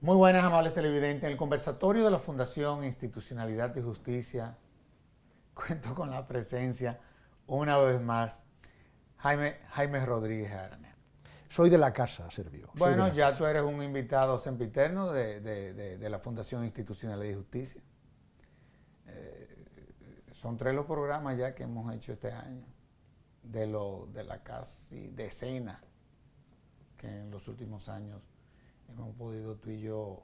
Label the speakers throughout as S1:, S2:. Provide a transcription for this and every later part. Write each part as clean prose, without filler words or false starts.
S1: Muy buenas, amables televidentes. En el conversatorio de la Fundación Institucionalidad y Justicia cuento con la presencia, una vez más, Jaime Rodríguez Arana.
S2: Soy de la casa, Servio.
S1: Bueno, ya tú eres un invitado sempiterno de la Fundación Institucionalidad y Justicia. Son 3 los programas ya que hemos hecho este año, de la casi decena que en los últimos años hemos podido tú y yo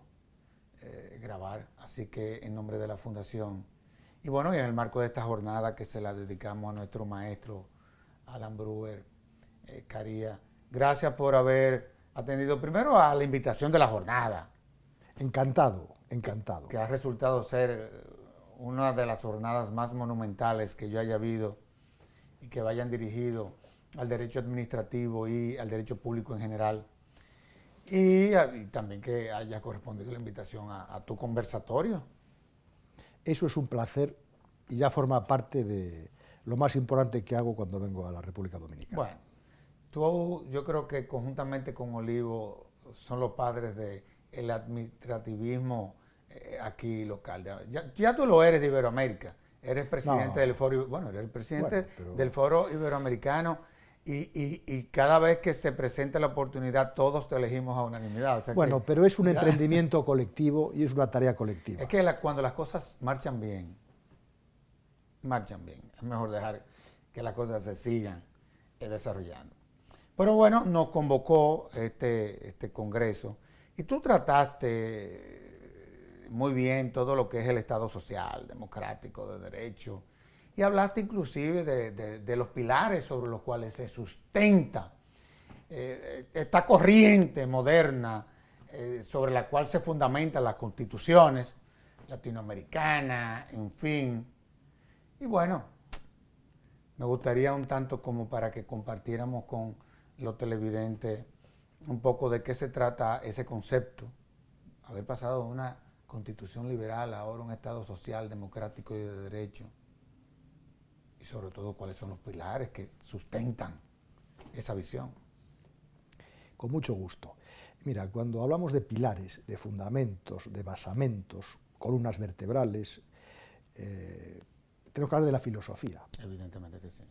S1: grabar. Así que en nombre de la Fundación, y bueno, y en el marco de esta jornada que se la dedicamos a nuestro maestro Alan Brewer Caría, gracias por haber atendido primero a la invitación de la jornada.
S2: Encantado, encantado.
S1: Que ha resultado ser una de las jornadas más monumentales que yo haya habido y que vayan dirigido al derecho administrativo y al derecho público en general. Y también que haya correspondido la invitación a tu conversatorio.
S2: Eso es un placer y ya forma parte de lo más importante que hago cuando vengo a la República Dominicana.
S1: Bueno, yo creo que conjuntamente con Olivo son los padres del administrativismo aquí local. Ya tú lo eres de Iberoamérica, eres presidente del foro, eres el presidente del foro iberoamericano. Y cada vez que se presenta la oportunidad, todos te elegimos a unanimidad. O sea
S2: pero es un emprendimiento colectivo y es una tarea colectiva.
S1: Es que cuando las cosas marchan bien, es mejor dejar que las cosas se sigan desarrollando. Pero bueno, nos convocó este congreso y tú trataste muy bien todo lo que es el Estado social, democrático, de derecho. Y hablaste inclusive de los pilares sobre los cuales se sustenta esta corriente moderna sobre la cual se fundamentan las constituciones latinoamericanas, en fin. Y bueno, me gustaría un tanto como para que compartiéramos con los televidentes un poco de qué se trata ese concepto. Haber pasado de una constitución liberal a ahora un Estado social, democrático y de derecho. Y sobre todo, cuáles son los pilares que sustentan esa visión.
S2: Con mucho gusto. Mira, cuando hablamos de pilares, de fundamentos, de basamentos, columnas vertebrales, tenemos que hablar de la filosofía.
S1: Evidentemente que sí.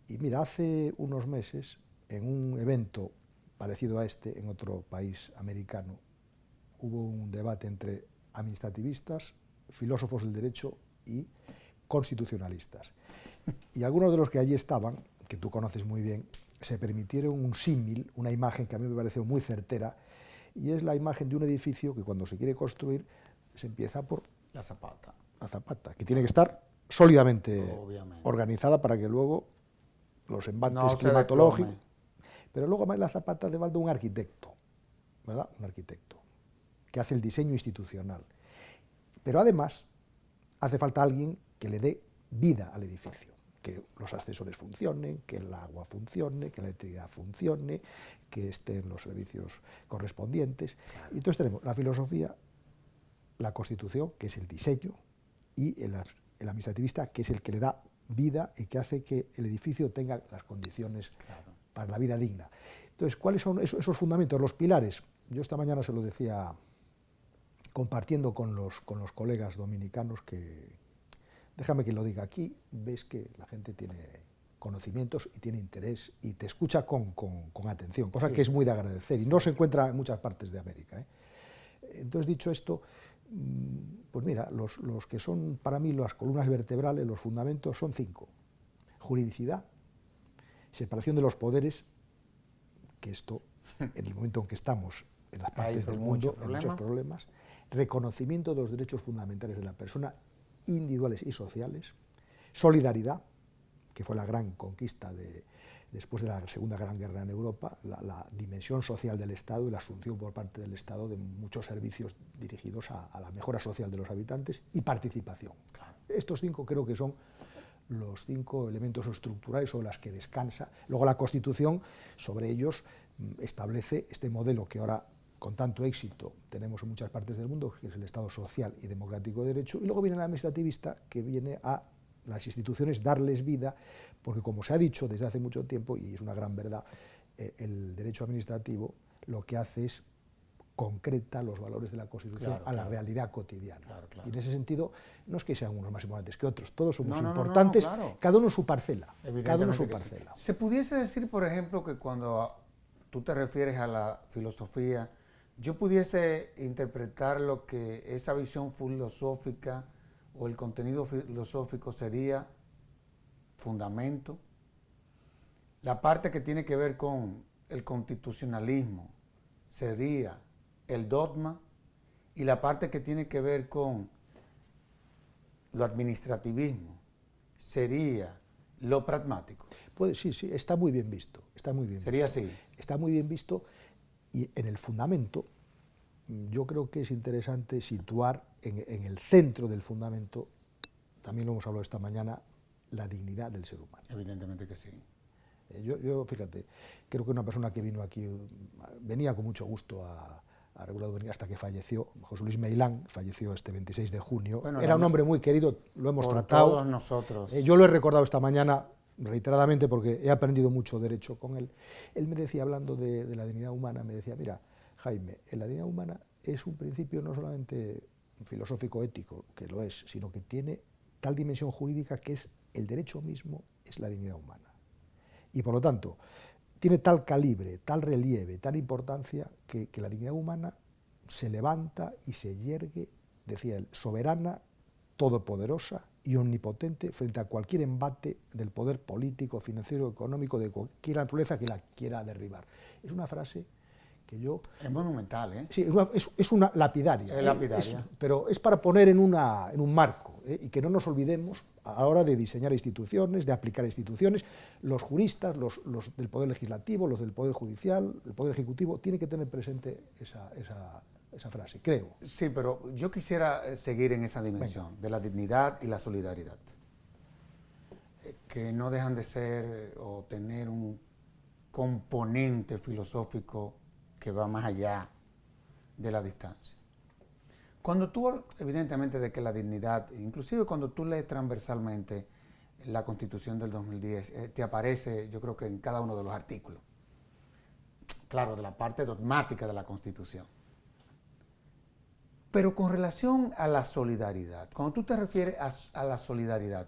S2: Y mira, hace unos meses, en un evento parecido a este, en otro país americano, hubo un debate entre administrativistas, filósofos del derecho y constitucionalistas. Y algunos de los que allí estaban, que tú conoces muy bien, se permitieron un símil, una imagen que a mí me pareció muy certera, y es la imagen de un edificio que cuando se quiere construir se empieza por
S1: la zapata.
S2: La zapata, que tiene que estar sólidamente
S1: Obviamente
S2: organizada para que luego los embates climatológicos... Pero luego la zapata de un arquitecto, ¿verdad? Un arquitecto que hace el diseño institucional. Pero además hace falta alguien que le dé vida al edificio, que los ascensores funcionen, que el agua funcione, que la electricidad funcione, que estén los servicios correspondientes. Y entonces tenemos la filosofía, la Constitución, que es el diseño, y el administrativista, que es el que le da vida y que hace que el edificio tenga las condiciones para la vida digna. Entonces, ¿cuáles son esos fundamentos, los pilares? Yo esta mañana se lo decía compartiendo con los colegas dominicanos que, déjame que lo diga aquí, ves que la gente tiene conocimientos y tiene interés y te escucha con atención, cosa que es muy de agradecer y no se encuentra en muchas partes de América, ¿eh? Entonces, dicho esto, pues mira, los que son para mí las columnas vertebrales, los fundamentos son 5. Juridicidad, separación de los poderes, que esto, en el momento en que estamos en las partes del mundo, hay muchos problemas, reconocimiento de los derechos fundamentales de la persona, individuales y sociales, solidaridad, que fue la gran conquista después de la Segunda Gran Guerra en Europa, la dimensión social del Estado y la asunción por parte del Estado de muchos servicios dirigidos a la mejora social de los habitantes, y participación. Estos 5 creo que son los 5 elementos estructurales sobre los que descansa. Luego la Constitución, sobre ellos, establece este modelo que ahora con tanto éxito tenemos en muchas partes del mundo, que es el Estado social y democrático de derecho, y luego viene el administrativista, que viene a las instituciones darles vida Porque como se ha dicho desde hace mucho tiempo, y es una gran verdad, el derecho administrativo lo que hace es concreta los valores de la Constitución a la realidad cotidiana. Y en ese sentido, no es que sean unos más importantes que otros, todos somos importantes, cada uno en su parcela. Cada uno en su parcela.
S1: Sí. Se pudiese decir, por ejemplo, que cuando tú te refieres a la filosofía, yo pudiese interpretar lo que esa visión filosófica o el contenido filosófico sería fundamento, la parte que tiene que ver con el constitucionalismo sería el dogma, y la parte que tiene que ver con lo administrativismo sería lo pragmático.
S2: Sí, está muy bien visto.
S1: Sería así.
S2: Está muy bien visto, y en el fundamento yo creo que es interesante situar en el centro del fundamento, también lo hemos hablado esta mañana, la dignidad del ser humano.
S1: Evidentemente que sí.
S2: Yo, fíjate, creo que una persona que vino aquí, venía con mucho gusto a Regulado hasta que falleció, José Luis Meilán, falleció este 26 de junio. Bueno, era un hombre muy querido, lo hemos tratado.
S1: Todos nosotros.
S2: Yo lo he recordado esta mañana reiteradamente porque he aprendido mucho derecho con él. Él me decía, hablando de la dignidad humana, me decía, mira, Jaime, la dignidad humana es un principio no solamente filosófico-ético, que lo es, sino que tiene tal dimensión jurídica que es el derecho mismo, es la dignidad humana. Y por lo tanto, tiene tal calibre, tal relieve, tal importancia, que la dignidad humana se levanta y se yergue, decía él, soberana, todopoderosa y omnipotente frente a cualquier embate del poder político, financiero, económico, de cualquier naturaleza que la quiera derribar. Es una frase que yo...
S1: Es monumental, ¿eh?
S2: Sí, es una lapidaria.
S1: Es lapidaria.
S2: Pero es para poner en un marco, y que no nos olvidemos a la hora de diseñar instituciones, de aplicar instituciones. Los juristas, los del Poder Legislativo, los del Poder Judicial, el Poder Ejecutivo, tienen que tener presente esa frase, creo.
S1: Sí, pero yo quisiera seguir en esa dimensión de la dignidad y la solidaridad, que no dejan de ser o tener un componente filosófico que va más allá de la distancia. Cuando tú, evidentemente, de que la dignidad, inclusive cuando tú lees transversalmente la Constitución del 2010, te aparece, yo creo que en cada uno de los artículos, claro, de la parte dogmática de la Constitución. Pero con relación a la solidaridad, cuando tú te refieres a la solidaridad,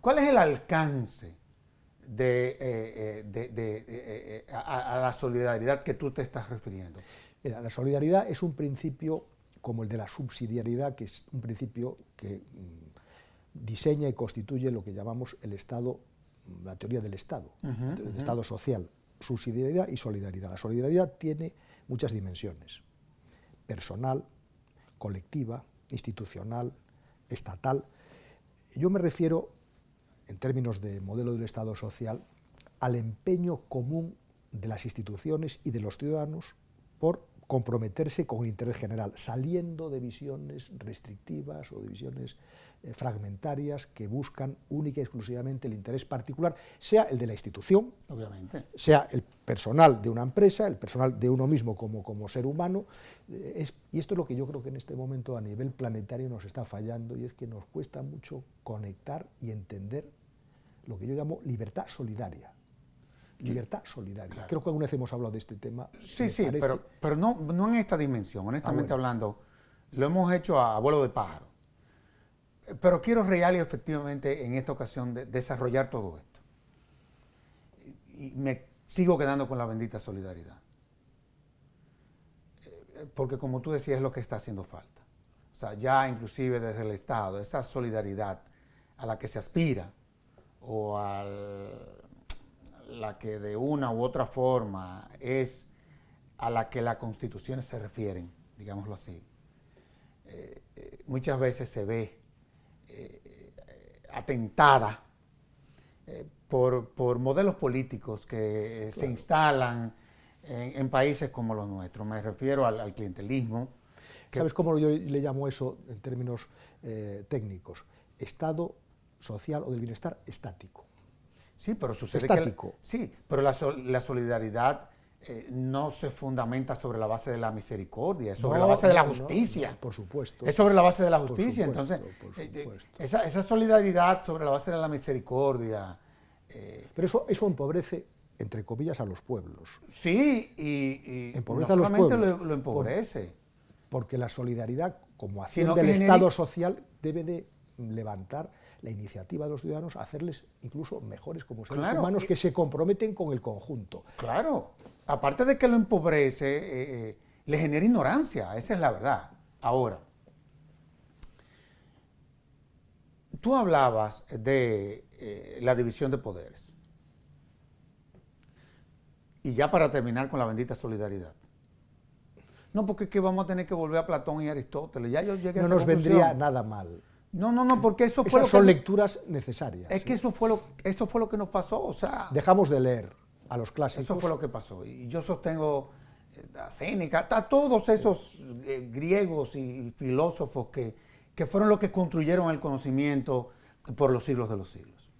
S1: ¿cuál es el alcance a la solidaridad que tú te estás refiriendo?
S2: Mira, la solidaridad es un principio como el de la subsidiariedad, que es un principio que diseña y constituye lo que llamamos el Estado, la teoría del Estado, el Estado social, subsidiariedad y solidaridad. La solidaridad tiene muchas dimensiones: personal, colectiva, institucional, estatal. Yo me refiero, en términos de modelo del Estado social, al empeño común de las instituciones y de los ciudadanos por comprometerse con el interés general, saliendo de visiones restrictivas o de visiones fragmentarias que buscan única y exclusivamente el interés particular, sea el de la institución,
S1: obviamente,
S2: sea el personal de una empresa, el personal de uno mismo como ser humano. Y esto es lo que yo creo que en este momento a nivel planetario nos está fallando, y es que nos cuesta mucho conectar y entender lo que yo llamo libertad solidaria. Libertad solidaria. Claro. Creo que alguna vez hemos hablado de este tema.
S1: Sí, pero no en esta dimensión, honestamente hablando. Lo hemos hecho a vuelo de pájaro. Pero quiero real y efectivamente en esta ocasión desarrollar todo esto. Y me sigo quedando con la bendita solidaridad. Porque como tú decías, es lo que está haciendo falta. O sea, ya inclusive desde el Estado, esa solidaridad a la que se aspira o la que de una u otra forma es a la que las constituciones se refieren, digámoslo así, muchas veces se ve atentada por modelos políticos que se instalan en países como los nuestros. Me refiero al clientelismo.
S2: ¿Sabes cómo yo le llamo eso en términos técnicos? Estado social o del bienestar estático.
S1: Sí, pero sucede
S2: estático.
S1: Sí, pero la solidaridad no se fundamenta sobre la base de la misericordia, es sobre la base de la justicia.
S2: No, por supuesto.
S1: Es sobre la base de la justicia.
S2: Por supuesto,
S1: Entonces, esa solidaridad sobre la base de la misericordia.
S2: Pero eso empobrece, entre comillas, a los pueblos.
S1: Sí, y
S2: empobrece
S1: no
S2: a los pueblos.
S1: lo empobrece.
S2: Porque la solidaridad, como acción del Estado social, debe de levantar la iniciativa de los ciudadanos a hacerles incluso mejores como seres humanos que se comprometen con el conjunto.
S1: Claro, aparte de que lo empobrece, le genera ignorancia, esa es la verdad. Ahora, tú hablabas de la división de poderes. Y ya para terminar con la bendita solidaridad. No, porque es que vamos a tener que volver a Platón y Aristóteles. Ya yo llegué a esa
S2: conclusión. Vendría nada mal.
S1: No, porque eso fue
S2: Esas son lecturas necesarias.
S1: Es que eso fue lo que nos pasó, o sea...
S2: Dejamos de leer a los clásicos.
S1: Eso fue lo que pasó. Y yo sostengo a Séneca, a todos esos griegos y filósofos que fueron los que construyeron el conocimiento por los siglos de los siglos.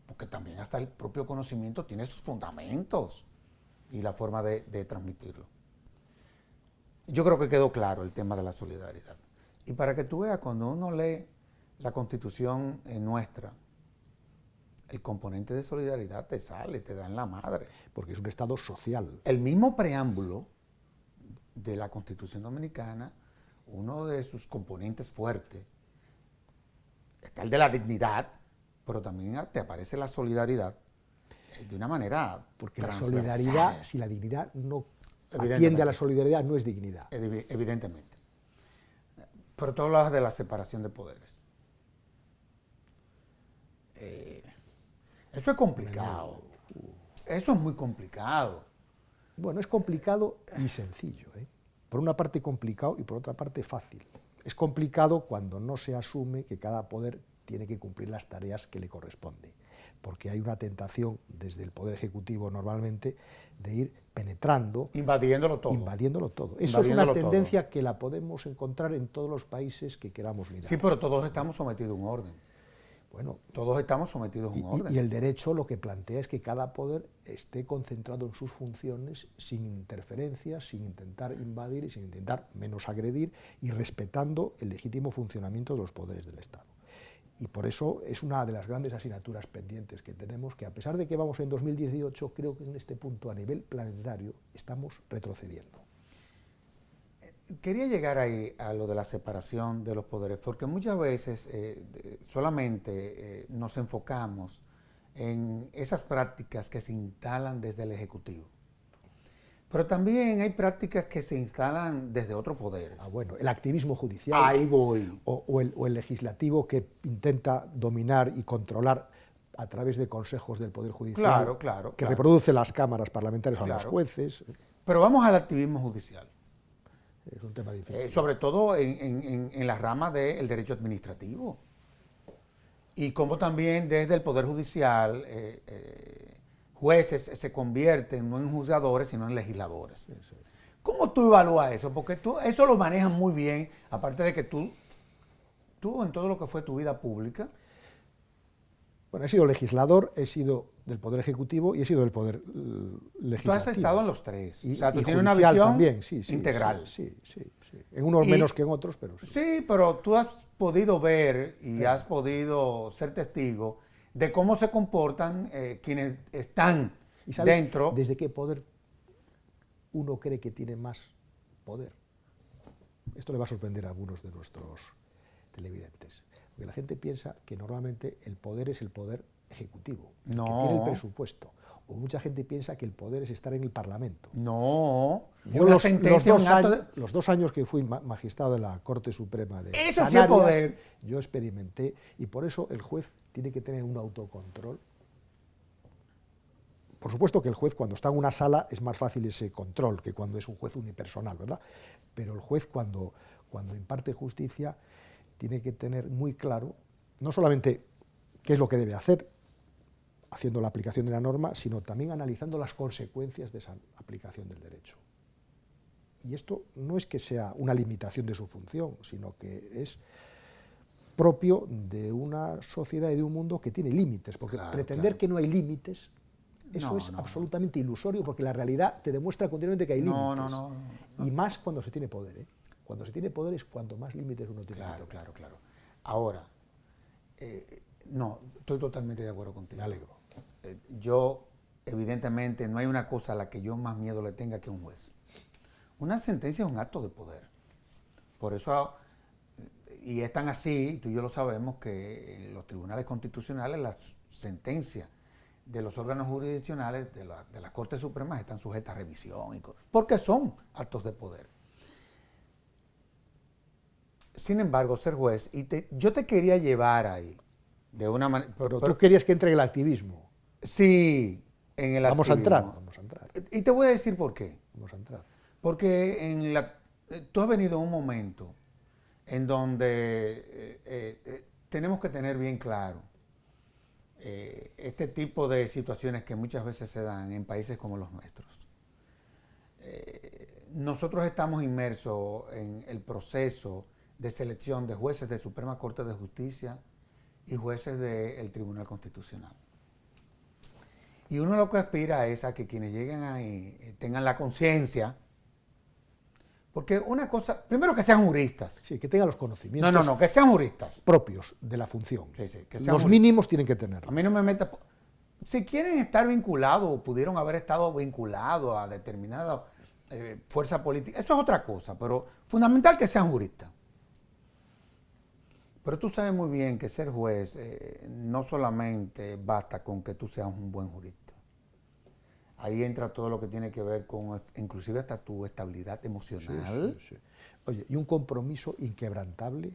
S1: Porque también hasta el propio conocimiento tiene sus fundamentos y la forma de transmitirlo. Yo creo que quedó claro el tema de la solidaridad. Y para que tú veas, cuando uno lee la Constitución nuestra, el componente de solidaridad te sale, te da en la madre.
S2: Porque es un Estado social.
S1: El mismo preámbulo de la Constitución Dominicana, uno de sus componentes fuertes, está el de la dignidad, pero también te aparece la solidaridad de una manera
S2: porque la solidaridad, si la dignidad no atiende a la solidaridad, no es dignidad.
S1: Evidentemente. Pero tú hablabas de la separación de poderes. Eso es complicado. Eso es muy complicado.
S2: Bueno, es complicado y sencillo. Por una parte complicado y por otra parte fácil. Es complicado cuando no se asume que cada poder tiene que cumplir las tareas que le corresponden, porque hay una tentación desde el Poder Ejecutivo normalmente de ir penetrando,
S1: invadiéndolo todo.
S2: Eso es una tendencia que la podemos encontrar en todos los países que queramos mirar.
S1: Sí, pero todos estamos sometidos a un orden.
S2: Bueno,
S1: todos estamos sometidos a un orden.
S2: Y el derecho lo que plantea es que cada poder esté concentrado en sus funciones sin interferencias, sin intentar invadir y sin intentar menos agredir y respetando el legítimo funcionamiento de los poderes del Estado. Y por eso es una de las grandes asignaturas pendientes que tenemos, que a pesar de que vamos en 2018, creo que en este punto a nivel planetario estamos retrocediendo.
S1: Quería llegar ahí a lo de la separación de los poderes, porque muchas veces solamente nos enfocamos en esas prácticas que se instalan desde el Ejecutivo. Pero también hay prácticas que se instalan desde otros poderes.
S2: Bueno, el activismo judicial.
S1: Ahí voy.
S2: O el legislativo que intenta dominar y controlar a través de consejos del Poder Judicial.
S1: Claro.
S2: Que reproduce las cámaras parlamentarias a los jueces.
S1: Pero vamos al activismo judicial.
S2: Es un tema difícil.
S1: Sobre todo en la rama del derecho administrativo. Y como también desde el Poder Judicial jueces se convierten no en juzgadores, sino en legisladores.
S2: Sí.
S1: ¿Cómo tú evalúas eso? Porque eso lo manejas muy bien, aparte de que tú en todo lo que fue tu vida pública.
S2: Bueno, he sido legislador, he sido del Poder Ejecutivo y he sido del Poder Legislativo.
S1: Tú has estado en los tres.
S2: Y,
S1: o sea, tú
S2: y
S1: tienes una visión
S2: también,
S1: integral.
S2: Sí. En unos menos que en otros, pero sí.
S1: Sí, pero tú has podido ver y has podido ser testigo de cómo se comportan quienes están
S2: ¿Y sabes
S1: dentro.
S2: ¿Desde qué poder uno cree que tiene más poder? Esto le va a sorprender a algunos de nuestros televidentes. Porque la gente piensa que normalmente el poder es el poder ejecutivo, que tiene el presupuesto. O mucha gente piensa que el poder es estar en el Parlamento.
S1: No.
S2: Yo los 2 años que fui magistrado de la Corte Suprema de
S1: Eso
S2: Canarias,
S1: sí es poder.
S2: Yo experimenté, y por eso el juez tiene que tener un autocontrol. Por supuesto que el juez cuando está en una sala es más fácil ese control que cuando es un juez unipersonal, ¿verdad? Pero el juez cuando imparte justicia tiene que tener muy claro no solamente qué es lo que debe hacer, haciendo la aplicación de la norma, sino también analizando las consecuencias de esa aplicación del derecho. Y esto no es que sea una limitación de su función, sino que es propio de una sociedad y de un mundo que tiene límites, porque pretender que no hay límites Eso es absolutamente ilusorio, porque la realidad te demuestra continuamente que hay límites.
S1: No.
S2: Y más cuando se tiene poder, ¿eh? Cuando se tiene poder es cuanto más límites uno tiene.
S1: Claro. Ahora, no, estoy totalmente de acuerdo contigo.
S2: Me alegro.
S1: Yo, evidentemente, no hay una cosa a la que yo más miedo le tenga que un juez. Una sentencia es un acto de poder. Por eso, y es tan así, tú y yo lo sabemos, que en los tribunales constitucionales las sentencias de los órganos jurisdiccionales de las Cortes Supremas están sujetas a revisión, porque son actos de poder. Sin embargo, ser juez, yo te quería llevar ahí, de una manera...
S2: Pero tú querías que entre el activismo.
S1: Sí, en el
S2: Vamos
S1: activismo.
S2: Vamos a entrar.
S1: Y te voy a decir por qué.
S2: Vamos a entrar.
S1: Porque tú has venido en un momento en donde tenemos que tener bien claro este tipo de situaciones que muchas veces se dan en países como los nuestros. Nosotros estamos inmersos en el proceso de selección de jueces de Suprema Corte de Justicia y jueces del Tribunal Constitucional. Y uno lo que aspira es a que quienes lleguen ahí tengan la conciencia, porque una cosa, primero que sean juristas.
S2: Sí, que tengan los conocimientos.
S1: No, que sean juristas.
S2: Propios de la función.
S1: Sí, que
S2: los
S1: sean juristas.
S2: mínimos tienen que tener.
S1: A mí no me meta... Si quieren estar vinculados o pudieron haber estado vinculados a determinada fuerza política, eso es otra cosa, pero fundamental que sean juristas. Pero tú sabes muy bien que ser juez no solamente basta con que tú seas un buen jurista. Ahí entra todo lo que tiene que ver con, inclusive hasta tu estabilidad emocional.
S2: Sí. Oye, y un compromiso inquebrantable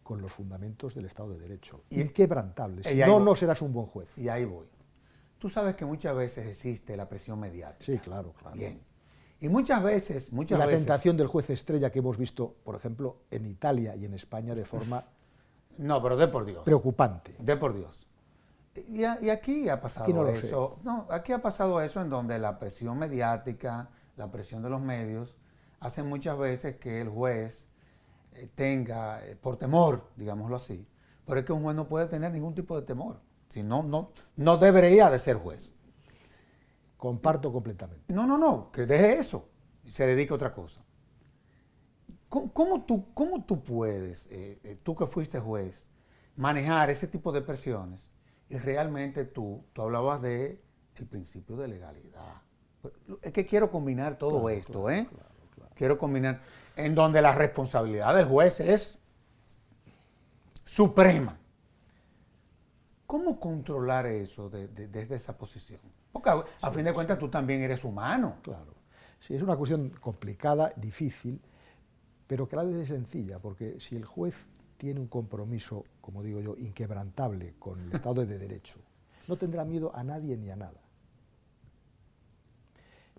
S2: con los fundamentos del Estado de Derecho. Inquebrantable. Si no serás un buen juez.
S1: Y ahí voy. Tú sabes que muchas veces existe la presión mediática.
S2: Sí, claro.
S1: Bien. Y muchas veces...
S2: la tentación del juez estrella que hemos visto, por ejemplo, en Italia y en España de forma...
S1: No, pero de por Dios.
S2: Preocupante.
S1: De por Dios. Y aquí ha pasado eso. No, aquí ha pasado eso en donde la presión mediática, la presión de los medios, hacen muchas veces que el juez tenga, por temor, digámoslo así, pero es que un juez no puede tener ningún tipo de temor. Si no debería de ser juez.
S2: Comparto completamente.
S1: No, que deje eso y se dedique a otra cosa. ¿Cómo tú puedes, tú que fuiste juez, manejar ese tipo de presiones? Y realmente tú hablabas de el principio de legalidad. Es que quiero combinar todo esto, Claro. Quiero combinar, en donde la responsabilidad del juez es suprema. ¿Cómo controlar eso desde esa posición? Porque a fin de cuentas tú también eres humano.
S2: Claro. Sí, es una cuestión complicada, difícil, pero que a la vez es sencilla, porque si el juez tiene un compromiso, como digo yo, inquebrantable con el Estado de Derecho, no tendrá miedo a nadie ni a nada.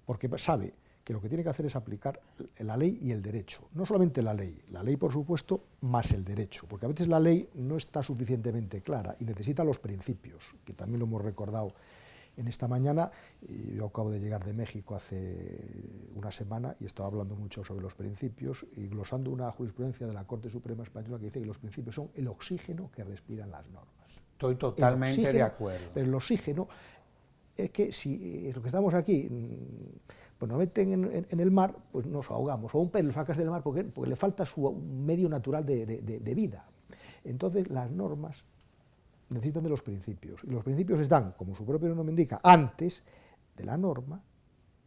S2: Porque sabe que lo que tiene que hacer es aplicar la ley y el derecho. No solamente la ley por supuesto, más el derecho, porque a veces la ley no está suficientemente clara y necesita los principios, que también lo hemos recordado en esta mañana. Yo acabo de llegar de México hace una semana y estaba hablando mucho sobre los principios y glosando una jurisprudencia de la Corte Suprema Española que dice que los principios son el oxígeno que respiran las normas.
S1: Estoy totalmente de acuerdo.
S2: Pero el oxígeno es que si lo que estamos aquí pues nos meten en el mar, pues nos ahogamos, o un pez lo sacas del mar porque le falta su medio natural de vida. Entonces las normas necesitan de los principios, y los principios están, como su propio nombre indica, antes de la norma,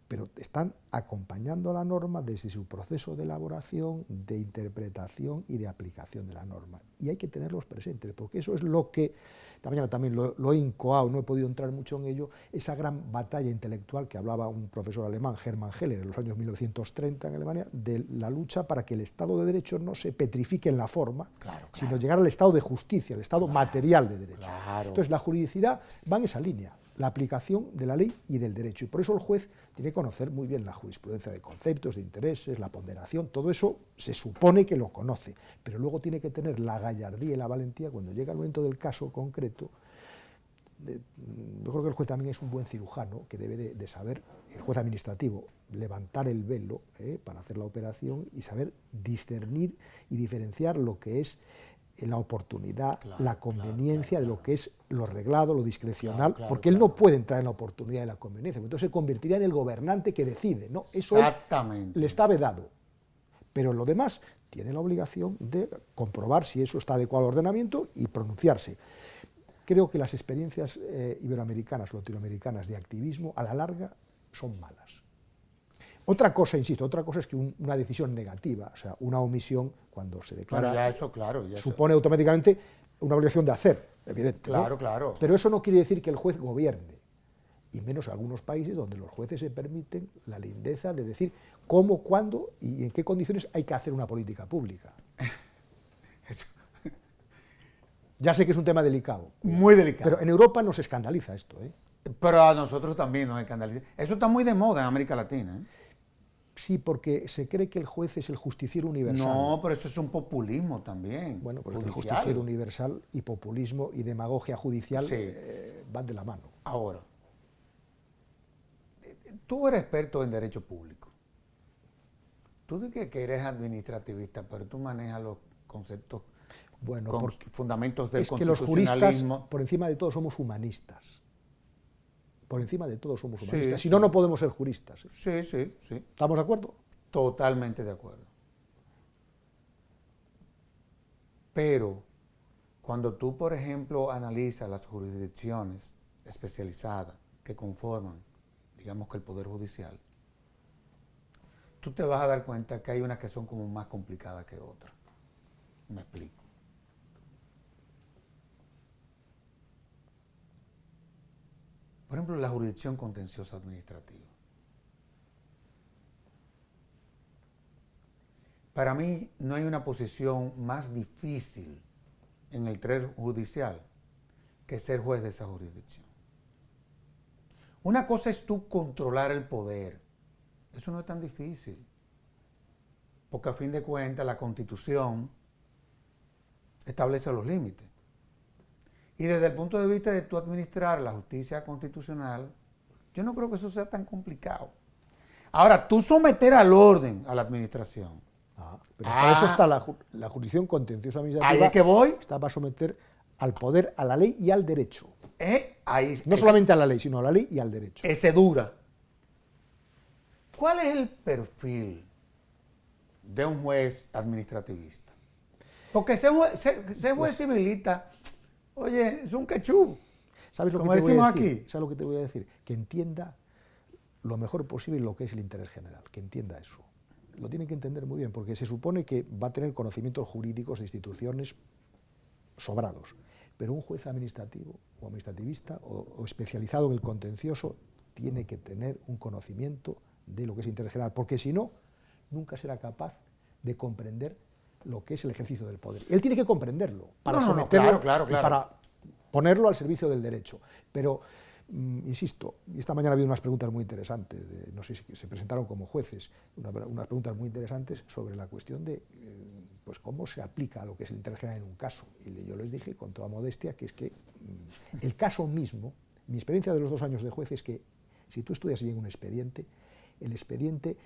S2: pero están acompañando a la norma desde su proceso de elaboración, de interpretación y de aplicación de la norma. Y hay que tenerlos presentes, porque eso es lo que, esta mañana también lo he incoado, no he podido entrar mucho en ello, esa gran batalla intelectual que hablaba un profesor alemán, Hermann Heller, en los años 1930 en Alemania, de la lucha para que el Estado de Derecho no se petrifique en la forma, sino llegar al Estado de justicia, el Estado material de derecho. Entonces la juridicidad va en esa línea, la aplicación de la ley y del derecho, y por eso el juez tiene que conocer muy bien la jurisprudencia de conceptos, de intereses, la ponderación, todo eso se supone que lo conoce, pero luego tiene que tener la gallardía y la valentía cuando llega el momento del caso concreto. Yo creo que el juez también es un buen cirujano que debe de saber, el juez administrativo, levantar el velo para hacer la operación y saber discernir y diferenciar lo que es en la oportunidad,
S1: Claro,
S2: la conveniencia
S1: claro.
S2: de lo que es lo reglado, lo discrecional,
S1: Claro,
S2: porque él
S1: claro.
S2: no puede entrar en la oportunidad y la conveniencia, entonces se convertiría en el gobernante que decide, ¿no? Eso
S1: Exactamente.
S2: le está vedado. Pero lo demás tiene la obligación de comprobar si eso está adecuado al ordenamiento y pronunciarse. Creo que las experiencias iberoamericanas o latinoamericanas de activismo, a la larga, son malas. Otra cosa, insisto, otra cosa es que una decisión negativa, o sea, una omisión, cuando se declara,
S1: Bueno, ya eso, claro. Ya
S2: supone automáticamente una obligación de hacer, evidente.
S1: Claro,
S2: ¿no?
S1: claro.
S2: Pero eso no quiere decir que el juez gobierne, y menos algunos países donde los jueces se permiten la lindeza de decir cómo, cuándo y en qué condiciones hay que hacer una política pública.
S1: Eso.
S2: Ya sé que es un tema delicado.
S1: Muy delicado.
S2: Pero en Europa nos escandaliza esto, ¿eh?
S1: Pero a nosotros también nos escandaliza. Eso está muy de moda en América Latina, ¿eh?
S2: Sí, porque se cree que el juez es el justiciero universal.
S1: No, pero eso es un populismo también.
S2: Bueno, pues el
S1: judicial.
S2: justiciero universal y populismo y demagogia judicial
S1: Sí.
S2: Van de la mano.
S1: Ahora, tú eres experto en derecho público. Tú dices que eres administrativista, pero tú manejas los conceptos,
S2: Bueno,
S1: fundamentos del
S2: es que los juristas,
S1: constitucionalismo.
S2: por encima de todo, somos humanistas. Por encima de todo somos humanistas.
S1: Sí,
S2: Si
S1: sí.
S2: no, no podemos ser juristas.
S1: Sí, sí, sí.
S2: ¿Estamos de acuerdo?
S1: Totalmente de acuerdo. Pero cuando tú, por ejemplo, analizas las jurisdicciones especializadas que conforman, digamos que el Poder Judicial, tú te vas a dar cuenta que hay unas que son como más complicadas que otras. Me explico. Por ejemplo, la jurisdicción contenciosa administrativa. Para mí no hay una posición más difícil en el tren judicial que ser juez de esa jurisdicción. Una cosa es tú controlar el poder. Eso no es tan difícil. Porque a fin de cuentas la Constitución establece los límites. Y desde el punto de vista de tú administrar la justicia constitucional, yo no creo que eso sea tan complicado. Ahora, tú someter al orden a la administración.
S2: Pero para eso está la jurisdicción contenciosa administrativa.
S1: Ahí es que voy.
S2: Está para someter al poder, a la ley y al derecho.
S1: Ahí,
S2: No solamente a la ley, sino a la ley y al derecho.
S1: Ese dura. ¿Cuál es el perfil de un juez administrativista? Porque ser juez civilista, oye, es un quechú.
S2: ¿Sabes lo que
S1: Como
S2: te voy a
S1: decimos
S2: decir?
S1: aquí.
S2: ¿Sabes lo que te voy a decir? Que entienda lo mejor posible lo que es el interés general, que entienda eso. Lo tienen que entender muy bien, porque se supone que va a tener conocimientos jurídicos de instituciones sobrados. Pero un juez administrativo o administrativista o especializado en el contencioso tiene que tener un conocimiento de lo que es el interés general, porque si no, nunca será capaz de comprender lo que es el ejercicio del poder. Él tiene que comprenderlo para someterlo
S1: claro.
S2: y para ponerlo al servicio del derecho. Pero, insisto, esta mañana ha habido unas preguntas muy interesantes, no sé si se presentaron como jueces, unas preguntas muy interesantes sobre la cuestión de pues cómo se aplica lo que es el interés general en un caso. Y yo les dije con toda modestia que es que el caso mismo, mi experiencia de los 2 años de juez es que si tú estudias bien un expediente, el expediente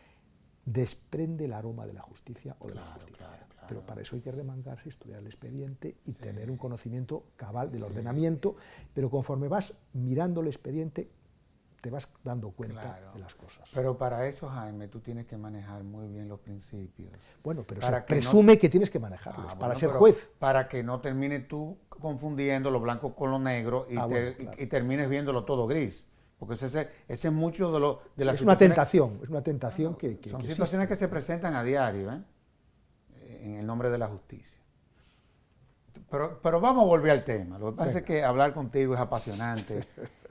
S2: desprende el aroma de la justicia o de la justicia. Claro. Pero para eso hay que remangarse, estudiar el expediente y tener un conocimiento cabal del ordenamiento, pero conforme vas mirando el expediente te vas dando cuenta de las cosas.
S1: Pero para eso, Jaime, tú tienes que manejar muy bien los principios.
S2: Bueno, pero
S1: para
S2: se presume que tienes que manejarlos para ser juez.
S1: Para que no termines tú confundiendo lo blanco con lo negro y termines viéndolo todo gris. Porque ese es mucho de las
S2: situaciones. Es una tentación que
S1: son
S2: que
S1: situaciones
S2: existe.
S1: que se presentan a diario, en el nombre de la justicia. Pero vamos a volver al tema. Lo que pasa es que hablar contigo es apasionante.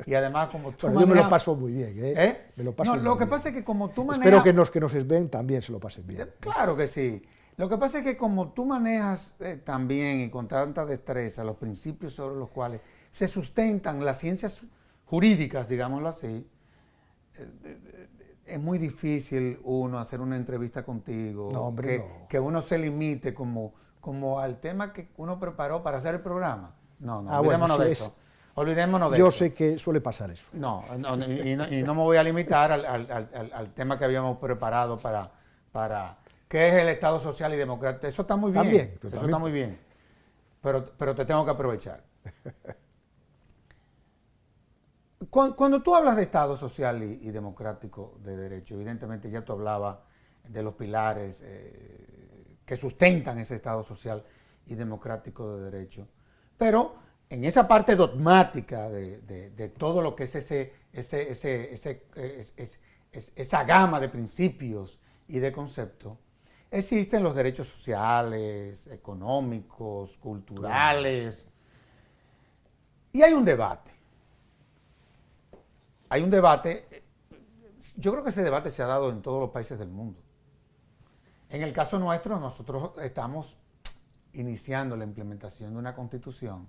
S1: Y además, como tú
S2: yo me lo paso muy bien, ¿eh? Me lo paso
S1: lo que
S2: muy
S1: pasa
S2: bien.
S1: es que como tú manejas...
S2: Espero que los que nos ven también se lo pasen bien.
S1: Claro que sí. Lo que pasa es que como tú manejas también y con tanta destreza los principios sobre los cuales se sustentan las ciencias jurídicas, digámoslo así, es muy difícil uno hacer una entrevista contigo,
S2: No, hombre,
S1: que uno se limite como al tema que uno preparó para hacer el programa. No, olvidémonos de eso. Olvidémonos de eso.
S2: Yo sé que suele pasar eso.
S1: No, y no me voy a limitar al tema que habíamos preparado para ¿qué es el Estado social y democrático? Eso está muy bien.
S2: También,
S1: Eso está muy bien. pero te tengo que aprovechar. Cuando tú hablas de Estado social y democrático de derecho, evidentemente ya tú hablabas de los pilares que sustentan ese Estado social y democrático de derecho, pero en esa parte dogmática de todo lo que es esa gama de principios y de conceptos, existen los derechos sociales, económicos, culturales, y hay un debate. Hay un debate, yo creo que ese debate se ha dado en todos los países del mundo. En el caso nuestro, nosotros estamos iniciando la implementación de una constitución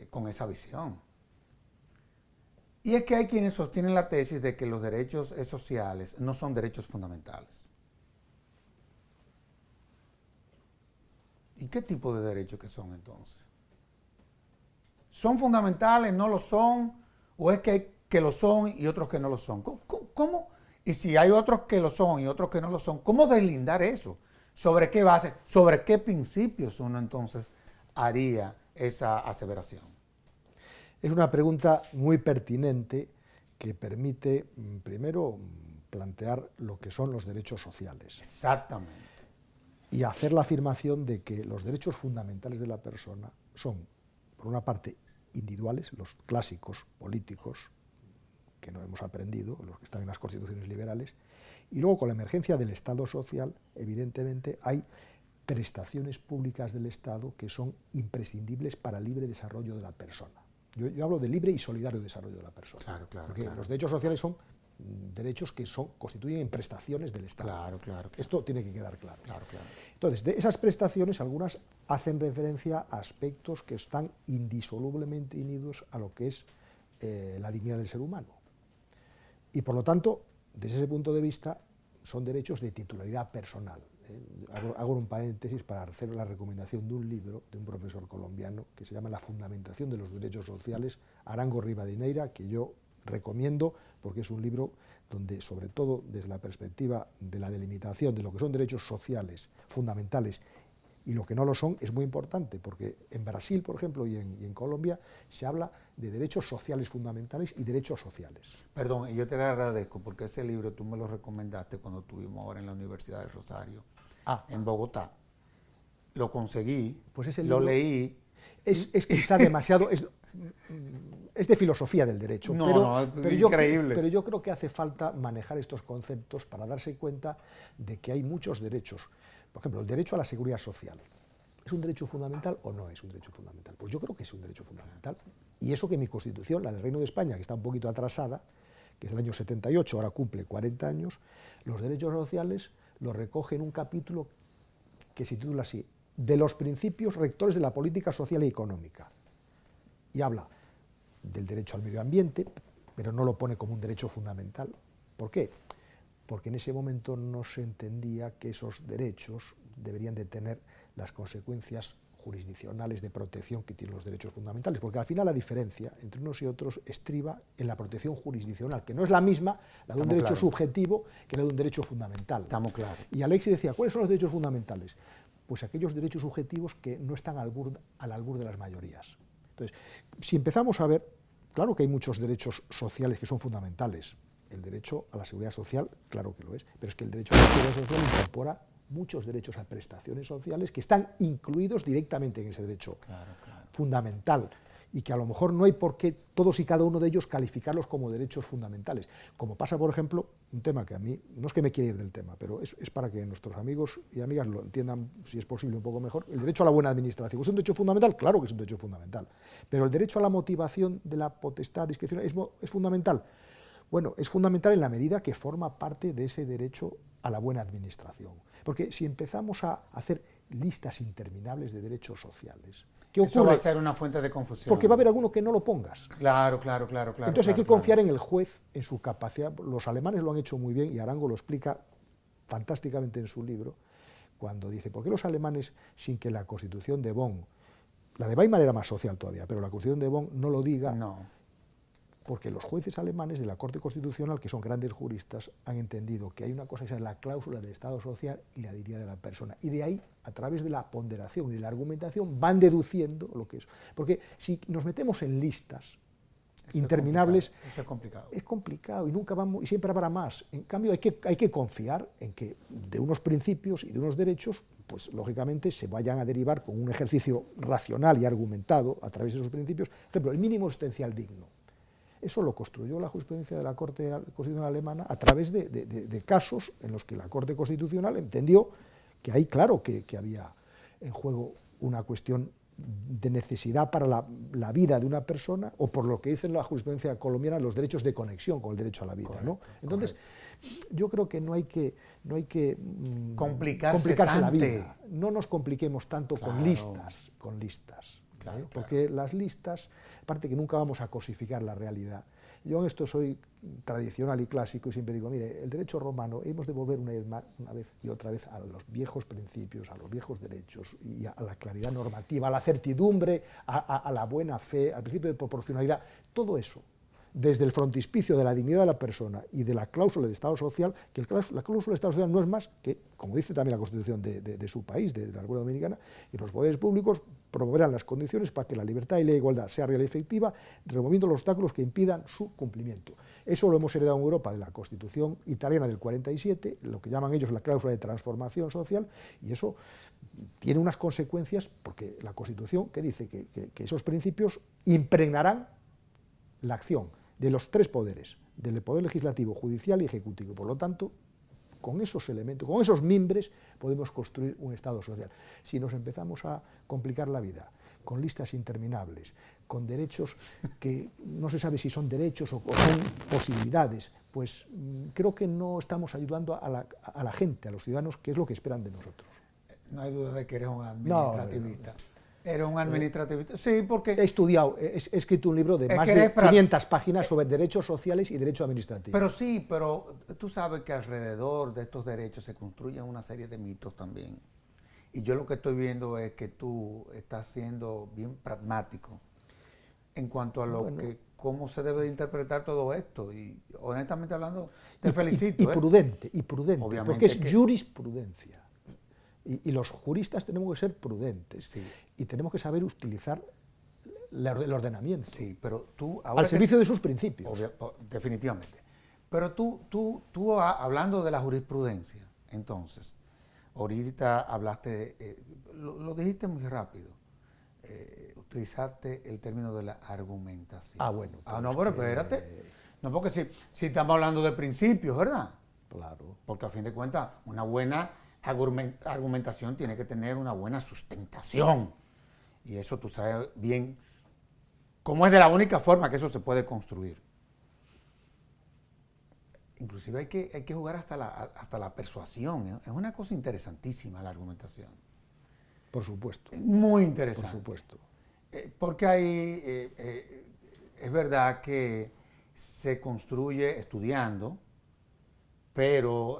S1: con esa visión. Y es que hay quienes sostienen la tesis de que los derechos sociales no son derechos fundamentales. ¿Y qué tipo de derechos que son entonces? ¿Son fundamentales? ¿No lo son? ¿O es que hay que lo son y otros que no lo son? ¿Cómo? Y si hay otros que lo son y otros que no lo son, ¿cómo deslindar eso? ¿Sobre qué base? ¿Sobre qué principios uno entonces haría esa aseveración?
S2: Es una pregunta muy pertinente que permite, primero, plantear lo que son los derechos sociales.
S1: Exactamente.
S2: Y hacer la afirmación de que los derechos fundamentales de la persona son, por una parte, individuales, los clásicos políticos, que no hemos aprendido, los que están en las constituciones liberales, y luego con la emergencia del Estado social, evidentemente, hay prestaciones públicas del Estado que son imprescindibles para el libre desarrollo de la persona. Yo hablo de libre y solidario desarrollo de la persona.
S1: Claro, claro.
S2: Porque
S1: claro.
S2: Los derechos sociales son derechos que constituyen en prestaciones del Estado.
S1: Claro, claro.
S2: Esto tiene que quedar claro.
S1: Claro.
S2: Entonces, de esas prestaciones, algunas hacen referencia a aspectos que están indisolublemente unidos a lo que es la dignidad del ser humano. Y por lo tanto, desde ese punto de vista, son derechos de titularidad personal. Hago un paréntesis para hacer la recomendación de un libro de un profesor colombiano que se llama La fundamentación de los derechos sociales, Arango Rivadeneira, que yo recomiendo porque es un libro donde, sobre todo desde la perspectiva de la delimitación de lo que son derechos sociales fundamentales y lo que no lo son, es muy importante, porque en Brasil, por ejemplo, y en Colombia, se habla de derechos sociales fundamentales y derechos sociales.
S1: Perdón, y yo te agradezco, porque ese libro tú me lo recomendaste cuando estuvimos ahora en la Universidad del Rosario, en Bogotá. Lo conseguí,
S2: pues ese
S1: lo
S2: libro
S1: leí.
S2: Es quizá demasiado... Es de filosofía del derecho, pero yo creo que hace falta manejar estos conceptos para darse cuenta de que hay muchos derechos. Por ejemplo, el derecho a la seguridad social. ¿Es un derecho fundamental o no es un derecho fundamental? Pues yo creo que es un derecho fundamental. Y eso que mi Constitución, la del Reino de España, que está un poquito atrasada, que es del año 78, ahora cumple 40 años, los derechos sociales los recoge en un capítulo que se titula así, de los principios rectores de la política social y económica. Y habla del derecho al medio ambiente, pero no lo pone como un derecho fundamental. ¿Por qué? Porque en ese momento no se entendía que esos derechos deberían de tener las consecuencias jurisdiccionales de protección que tienen los derechos fundamentales, porque al final la diferencia entre unos y otros estriba en la protección jurisdiccional, que no es la misma la de un derecho subjetivo que la de un derecho fundamental.
S1: Estamos claros.
S2: Y Alexis decía, ¿cuáles son los derechos fundamentales? Pues aquellos derechos subjetivos que no están al albur de las mayorías. Entonces, si empezamos a ver, claro que hay muchos derechos sociales que son fundamentales. El derecho a la seguridad social, claro que lo es, pero es que el derecho a la seguridad social incorpora muchos derechos a prestaciones sociales que están incluidos directamente en ese derecho fundamental y que a lo mejor no hay por qué todos y cada uno de ellos calificarlos como derechos fundamentales. Como pasa, por ejemplo, un tema que a mí, no es que me quiera ir del tema, pero es para que nuestros amigos y amigas lo entiendan, si es posible, un poco mejor. El derecho a la buena administración, ¿es un derecho fundamental? Claro que es un derecho fundamental. Pero el derecho a la motivación de la potestad discrecional ¿es fundamental? Bueno, es fundamental en la medida que forma parte de ese derecho a la buena administración. Porque si empezamos a hacer listas interminables de derechos sociales, ¿qué ocurre?
S1: Eso va a ser una fuente de confusión.
S2: Porque va a haber alguno que no lo pongas.
S1: Claro.
S2: Entonces hay que confiar en el juez, en su capacidad. Los alemanes lo han hecho muy bien y Arango lo explica fantásticamente en su libro, cuando dice, ¿por qué los alemanes, sin que la Constitución de Bonn, la de Weimar era más social todavía, pero la Constitución de Bonn no lo diga, porque los jueces alemanes de la Corte Constitucional, que son grandes juristas, han entendido que hay una cosa que es la cláusula del Estado social y la dignidad de la persona. Y de ahí, a través de la ponderación y de la argumentación, van deduciendo lo que es. Porque si nos metemos en listas interminables,
S1: eso es complicado.
S2: Es complicado y nunca vamos, y siempre habrá más. En cambio, hay que confiar en que de unos principios y de unos derechos, pues lógicamente se vayan a derivar con un ejercicio racional y argumentado a través de esos principios. Por ejemplo, el mínimo existencial digno. Eso lo construyó la jurisprudencia de la Corte Constitucional Alemana a través de casos en los que la Corte Constitucional entendió que ahí, claro, que había en juego una cuestión de necesidad para la vida de una persona, o por lo que dice la jurisprudencia colombiana, los derechos de conexión con el derecho a la vida. Correcto, ¿no? Entonces, yo creo que no hay que
S1: complicarse
S2: la vida. No nos compliquemos tanto con listas.
S1: Claro,
S2: porque las listas, aparte que nunca vamos a cosificar la realidad. Yo en esto soy tradicional y clásico y siempre digo, mire, el derecho romano hemos de volver una vez y otra vez a los viejos principios, a los viejos derechos y a la claridad normativa, a la certidumbre, a la buena fe, al principio de proporcionalidad, todo eso. Desde el frontispicio de la dignidad de la persona y de la cláusula de Estado social, que la cláusula de Estado social no es más que, como dice también la Constitución de su país, de la República Dominicana, que los poderes públicos promoverán las condiciones para que la libertad y la igualdad sea real y efectiva, removiendo los obstáculos que impidan su cumplimiento. Eso lo hemos heredado en Europa de la Constitución italiana del 47, lo que llaman ellos la cláusula de transformación social, y eso tiene unas consecuencias, porque la Constitución que dice que esos principios impregnarán la acción de los tres poderes, del poder legislativo, judicial y ejecutivo. Por lo tanto, con esos elementos, con esos mimbres, podemos construir un Estado social. Si nos empezamos a complicar la vida con listas interminables, con derechos que no se sabe si son derechos o son posibilidades, pues creo que no estamos ayudando a la gente, a los ciudadanos, que es lo que esperan de nosotros.
S1: No hay duda de que eres un administrativista. No. Eres un administrativista. Sí, porque...
S2: He estudiado, he escrito un libro de más de 500 páginas sobre derechos sociales y derecho administrativo.
S1: Pero sí, pero tú sabes que alrededor de estos derechos se construyen una serie de mitos también. Y yo lo que estoy viendo es que tú estás siendo bien pragmático en cuanto a cómo se debe de interpretar todo esto. Y honestamente hablando, te felicito.
S2: Y prudente,
S1: obviamente,
S2: porque es jurisprudencia. Y los juristas tenemos que ser prudentes,
S1: sí,
S2: y tenemos que saber utilizar el ordenamiento,
S1: sí, pero tú ahora
S2: al servicio de sus principios.
S1: Definitivamente. Pero tú hablando de la jurisprudencia, entonces, ahorita hablaste, lo dijiste muy rápido, utilizaste el término de la argumentación.
S2: Ah, bueno.
S1: No, pero espérate. No, porque si estamos hablando de principios, ¿verdad?
S2: Claro.
S1: Porque a fin de cuentas, una buena argumentación tiene que tener una buena sustentación. Y eso tú sabes bien cómo es de la única forma que eso se puede construir. Inclusive hay que jugar hasta la persuasión. Es una cosa interesantísima la argumentación.
S2: Por supuesto.
S1: Muy interesante.
S2: Por supuesto.
S1: Porque ahí es verdad que se construye estudiando, pero